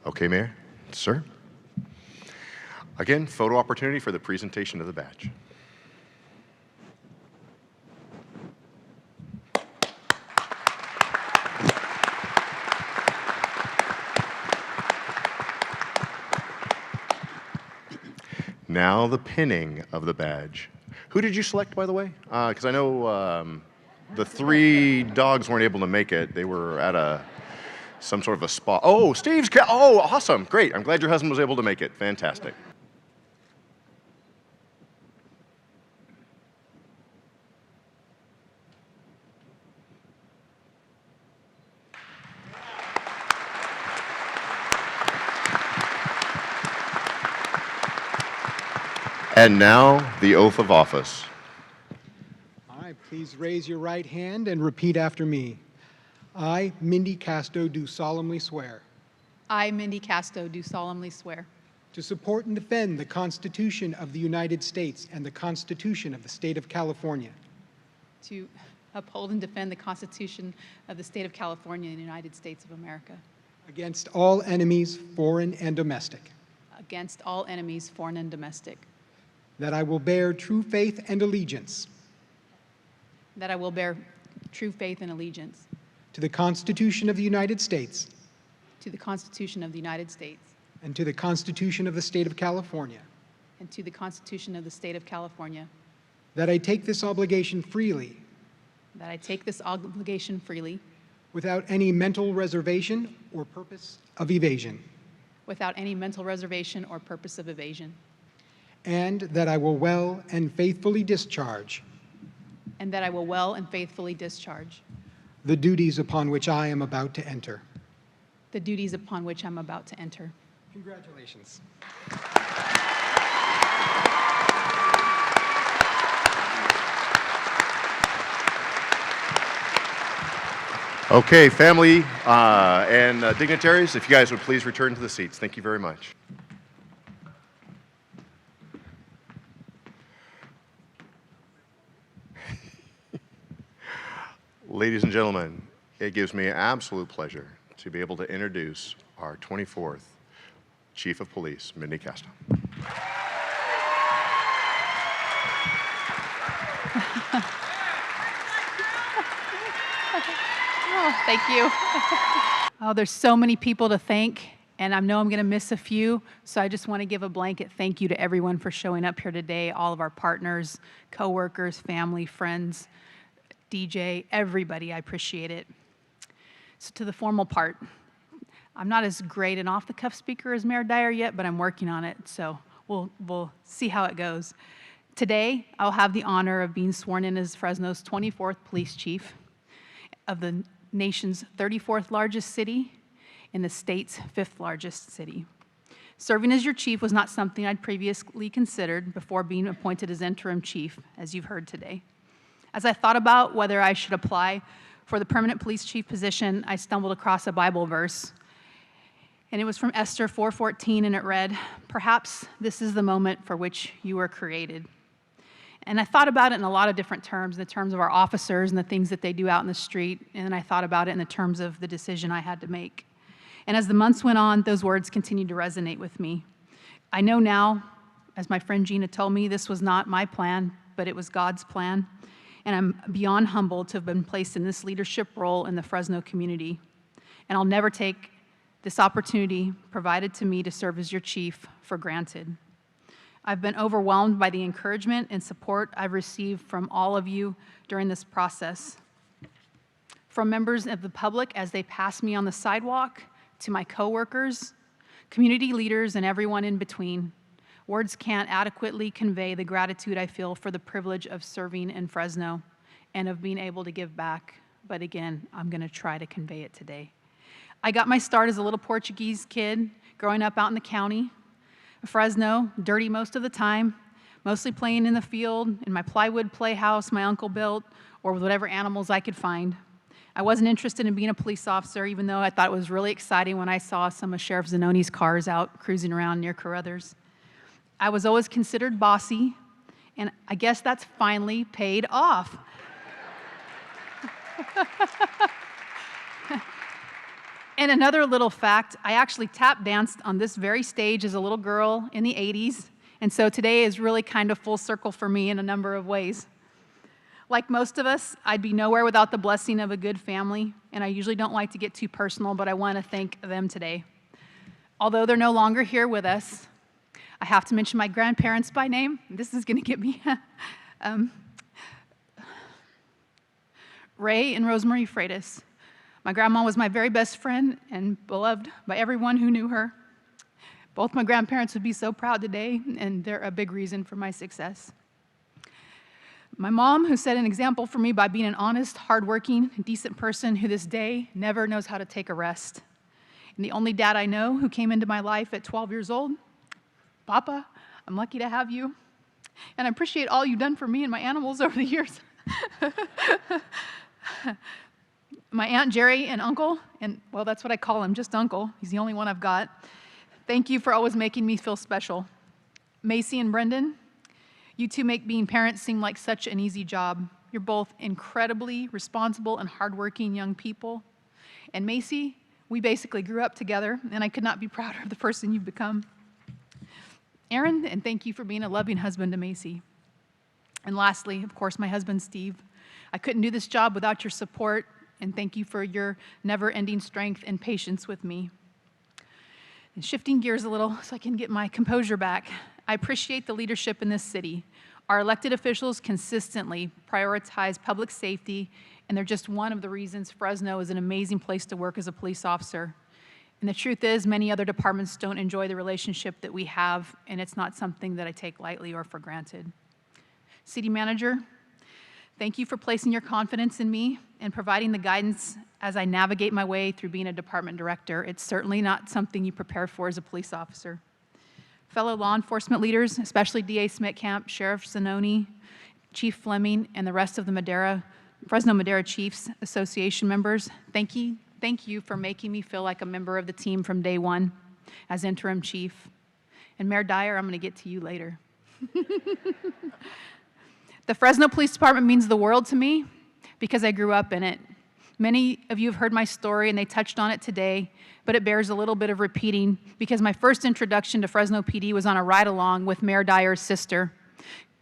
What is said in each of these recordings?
Okay, Mayor. Sir? Again, photo opportunity for the presentation of the badge. Now the pinning of the badge. Who did you select, by the way? Because I know the 3 dogs weren't able to make it. They were at some sort of a spa. Oh, Steve's cat. Oh, awesome. Great. I'm glad your husband was able to make it. Fantastic. And now, the oath of office. All right, please raise your right hand and repeat after me. I, Mindy Casto, do solemnly swear I, Mindy Casto, do solemnly swear to support and defend the Constitution of the United States and the Constitution of the State of California to uphold and defend the Constitution of the State of California and the United States of America against all enemies, foreign and domestic, against all enemies, foreign and domestic, that I will bear true faith and allegiance that I will bear true faith and allegiance to the Constitution of the United States to the Constitution of the United States and to the Constitution of the State of California, and to the Constitution of the State of California, that I take this obligation freely that I take this obligation freely without any mental reservation or purpose of evasion, without any mental reservation or purpose of evasion, and that I will well and faithfully discharge and that I will well and faithfully discharge the duties upon which I am about to enter. the duties upon which I'm about to enter. Congratulations. Okay, family and dignitaries, if you guys would please return to the seats. Thank you very much. Ladies and gentlemen, it gives me absolute pleasure to be able to introduce our 24th Chief of Police, Mindy Casto. Oh, thank you. Oh, there's so many people to thank, and I know I'm going to miss a few, so I just want to give a blanket thank you to everyone for showing up here today, all of our partners, coworkers, family, friends, DJ, everybody. I appreciate it. So to the formal part. I'm not as great an off-the-cuff speaker as Mayor Dyer yet, but I'm working on it, so we'll see how it goes. Today, I'll have the honor of being sworn in as Fresno's 24th police chief of the nation's 34th largest city and the state's 5th largest city. Serving as your chief was not something I'd previously considered before being appointed as interim chief, as you've heard today. As I thought about whether I should apply for the permanent police chief position, I stumbled across a Bible verse, and it was from Esther 4:14, and it read, "Perhaps this is the moment for which you were created." And I thought about it in a lot of different terms, in the terms of our officers and the things that they do out in the street, and then I thought about it in the terms of the decision I had to make. And as the months went on, those words continued to resonate with me. I know now, as my friend Gina told me, this was not my plan, but it was God's plan. And I'm beyond humbled to have been placed in this leadership role in the Fresno community. And I'll never take this opportunity provided to me to serve as your chief for granted. I've been overwhelmed by the encouragement and support I've received from all of you during this process. From members of the public as they pass me on the sidewalk, to my coworkers, community leaders, and everyone in between. Words can't adequately convey the gratitude I feel for the privilege of serving in Fresno and of being able to give back. But again, I'm going to try to convey it today. I got my start as a little Portuguese kid growing up out in the county. Fresno, dirty most of the time, mostly playing in the field, in my plywood playhouse my uncle built, or with whatever animals I could find. I wasn't interested in being a police officer, even though I thought it was really exciting when I saw some of Sheriff Zanoni's cars out cruising around near Carruthers. I was always considered bossy, and I guess that's finally paid off. And another little fact, I actually tap danced on this very stage as a little girl in the 80s, and so today is really kind of full circle for me in a number of ways. Like most of us, I'd be nowhere without the blessing of a good family, and I usually don't like to get too personal, but I want to thank them today. Although they're no longer here with us, I have to mention my grandparents by name. This is going to get me. Ray and Rosemary Freitas. My grandma was my very best friend and beloved by everyone who knew her. Both my grandparents would be so proud today, and they're a big reason for my success. My mom, who set an example for me by being an honest, hardworking, decent person who this day never knows how to take a rest. And the only dad I know who came into my life at 12 years old. Papa, I'm lucky to have you, and I appreciate all you've done for me and my animals over the years. My Aunt Jerry and Uncle, and well, that's what I call him, just Uncle. He's the only one I've got. Thank you for always making me feel special. Macy and Brendan, you two make being parents seem like such an easy job. You're both incredibly responsible and hardworking young people. And Macy, we basically grew up together, and I could not be prouder of the person you've become. Aaron, and thank you for being a loving husband to Macy. And lastly, of course, my husband, Steve. I couldn't do this job without your support, and thank you for your never-ending strength and patience with me. And shifting gears a little so I can get my composure back, I appreciate the leadership in this city. Our elected officials consistently prioritize public safety, and they're just one of the reasons Fresno is an amazing place to work as a police officer. And the truth is, many other departments don't enjoy the relationship that we have, and it's not something that I take lightly or for granted. City Manager, thank you for placing your confidence in me and providing the guidance as I navigate my way through being a department director. It's certainly not something you prepare for as a police officer. Fellow law enforcement leaders, especially DA Smitkamp, Sheriff Zanoni, Chief Fleming, and the rest of the Fresno Madera Chiefs Association members, thank you for making me feel like a member of the team from day one as interim chief. And Mayor Dyer, I'm going to get to you later. The Fresno Police Department means the world to me because I grew up in it. Many of you have heard my story and they touched on it today, but it bears a little bit of repeating because my first introduction to Fresno PD was on a ride-along with Mayor Dyer's sister,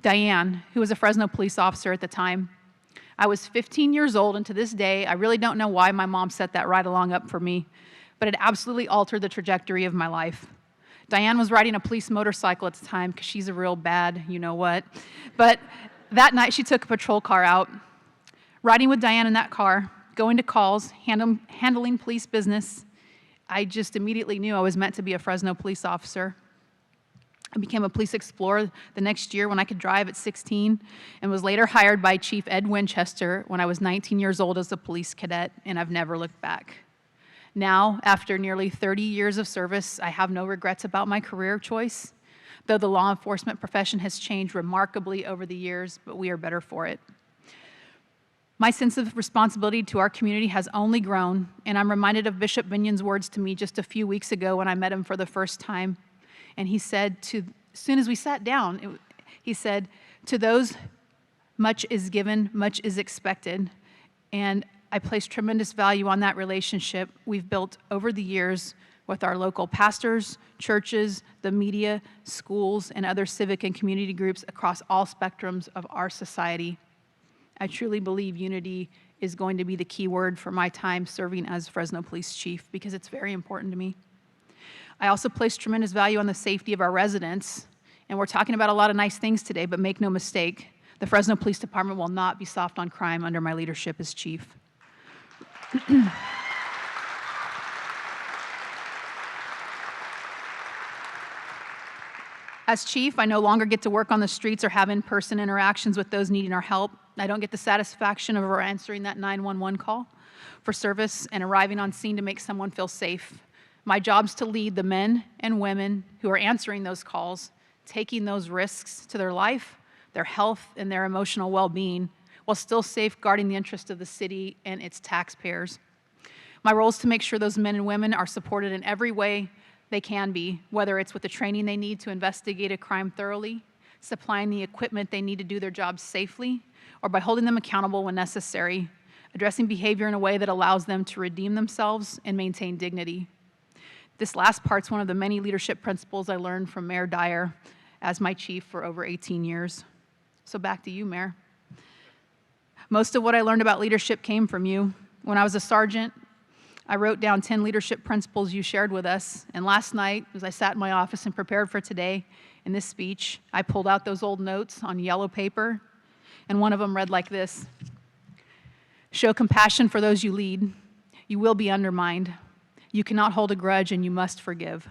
Diane, who was a Fresno police officer at the time. I was 15 years old, and to this day, I really don't know why my mom set that ride-along up for me, but it absolutely altered the trajectory of my life. Diane was riding a police motorcycle at the time because she's a real bad you-know-what, but that night she took a patrol car out. Riding with Diane in that car, going to calls, handling police business, I just immediately knew I was meant to be a Fresno police officer. I became a police explorer the next year when I could drive at 16 and was later hired by Chief Ed Winchester when I was 19 years old as a police cadet, and I've never looked back. Now, after nearly 30 years of service, I have no regrets about my career choice, though the law enforcement profession has changed remarkably over the years, but we are better for it. My sense of responsibility to our community has only grown, and I'm reminded of Bishop Binion's words to me just a few weeks ago when I met him for the first time. And he said, as soon as we sat down, he said, "To those much is given, much is expected." And I place tremendous value on that relationship we've built over the years with our local pastors, churches, the media, schools, and other civic and community groups across all spectrums of our society. I truly believe unity is going to be the key word for my time serving as Fresno Police Chief because it's very important to me. I also place tremendous value on the safety of our residents, and we're talking about a lot of nice things today, but make no mistake, the Fresno Police Department will not be soft on crime under my leadership as chief. As chief, I no longer get to work on the streets or have in-person interactions with those needing our help. I don't get the satisfaction of answering that 911 call for service and arriving on scene to make someone feel safe. My job is to lead the men and women who are answering those calls, taking those risks to their life, their health, and their emotional well-being, while still safeguarding the interest of the city and its taxpayers. My role is to make sure those men and women are supported in every way they can be, whether it's with the training they need to investigate a crime thoroughly, supplying the equipment they need to do their jobs safely, or by holding them accountable when necessary. addressing behavior in a way that allows them to redeem themselves and maintain dignity. This last part's one of the many leadership principles I learned from Mayor Dyer as my chief for over 18 years. So back to you, Mayor. Most of what I learned about leadership came from you. When I was a sergeant, I wrote down 10 leadership principles you shared with us, and last night, as I sat in my office and prepared for today, in this speech, I pulled out those old notes on yellow paper, and one of them read like this: show compassion for those you lead. You will be undermined. You cannot hold a grudge, and you must forgive.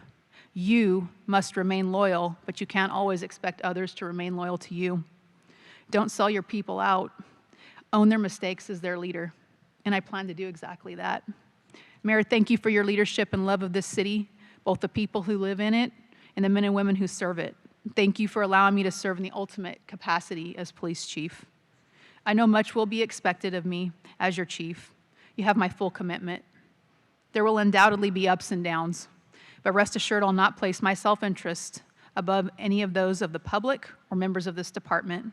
You must remain loyal, but you can't always expect others to remain loyal to you. Don't sell your people out. Own their mistakes as their leader, and I plan to do exactly that. Mayor, thank you for your leadership and love of this city, both the people who live in it and the men and women who serve it. Thank you for allowing me to serve in the ultimate capacity as police chief. I know much will be expected of me as your chief. You have my full commitment. There will undoubtedly be ups and downs, but rest assured I'll not place my self-interest above any of those of the public or members of this department.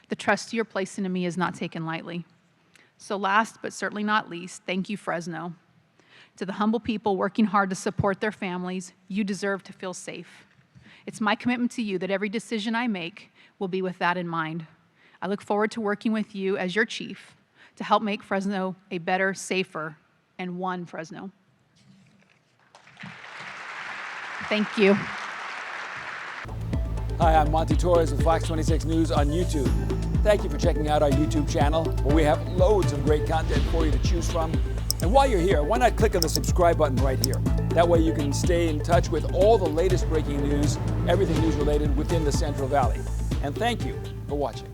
The trust you're placing in me is not taken lightly. So last but certainly not least, thank you, Fresno. To the humble people working hard to support their families, you deserve to feel safe. It's my commitment to you that every decision I make will be with that in mind. I look forward to working with you as your chief to help make Fresno a better, safer, and one Fresno. Thank you. Hi, I'm Monty Torres with Fox 26 News on YouTube. Thank you for checking out our YouTube channel, where we have loads of great content for you to choose from. And while you're here, why not click on the subscribe button right here? That way you can stay in touch with all the latest breaking news, everything news related within the Central Valley. And thank you for watching.